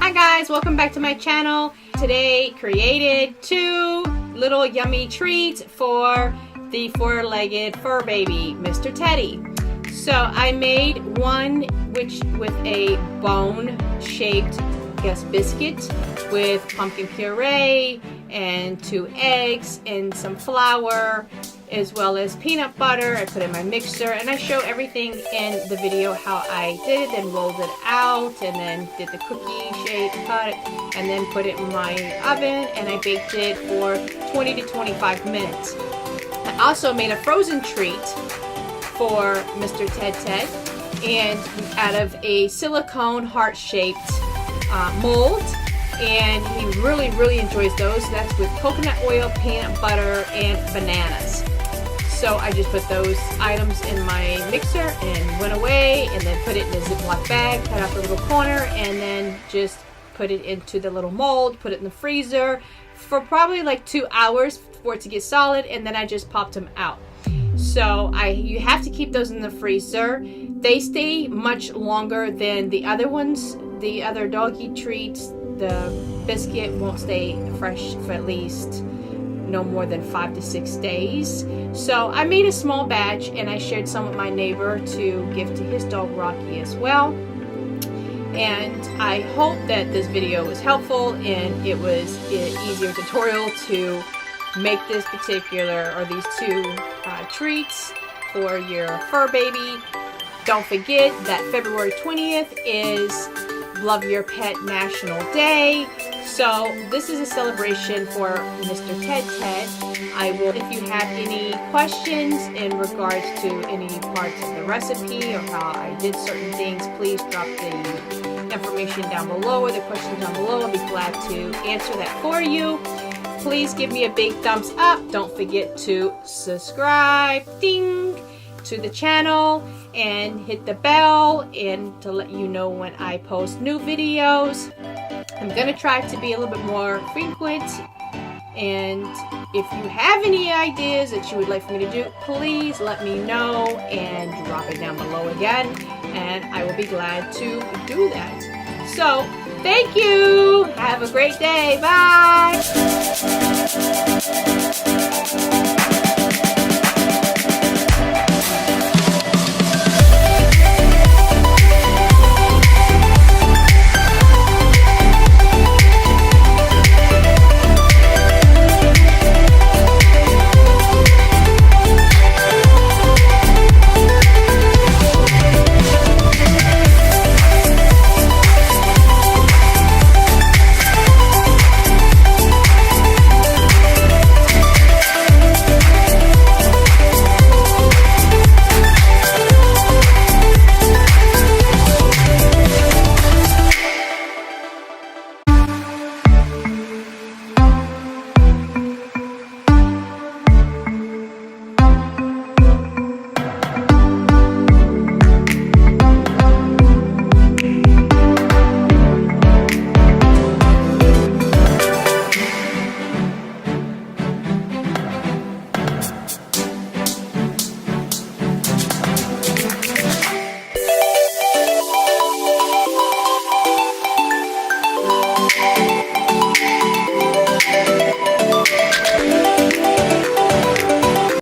Hi guys, welcome back to my channel. Today created 2 little yummy treats for the 4-legged fur baby, Mr. Teddy. So I made one with a bone-shaped biscuit with pumpkin puree and 2 eggs and some flour, as well as peanut butter. I put in my mixer, and I show everything in the video how I did it, and rolled it out, and then did the cookie shape cut, and then put it in my oven, and I baked it for 20 to 25 minutes. I also made a frozen treat for Mr. Ted, and out of a silicone heart-shaped mold, and he really enjoys those. That's with coconut oil, peanut butter, and bananas. So I just put those items in my mixer and went away, and then put it in a Ziploc bag, cut out the little corner, and then just put it into the little mold, put it in the freezer for probably like 2 hours for it to get solid, and then I just popped them out. So you have to keep those in the freezer. They stay much longer than the other ones. The other doggy treats, the biscuit won't stay fresh for at least no more than 5 to 6 days. So I made a small batch, and I shared some with my neighbor to give to his dog Rocky as well. And I hope that this video was helpful, and it was an easier tutorial to make this particular, or these 2 treats for your fur baby. Don't forget that February 20th is Love Your Pet National Day. So this is a celebration for Mr. Ted. If you have any questions in regards to any parts of the recipe or how I did certain things, please drop the information down below or the questions down below. I'll be glad to answer that for you. Please give me a big thumbs up. Don't forget to subscribe, ding, to the channel, and hit the bell and to let you know when I post new videos. I'm gonna try to be a little bit more frequent, and if you have any ideas that you would like for me to do, please let me know and drop it down below again, and I will be glad to do that. So thank you, have a great day, bye.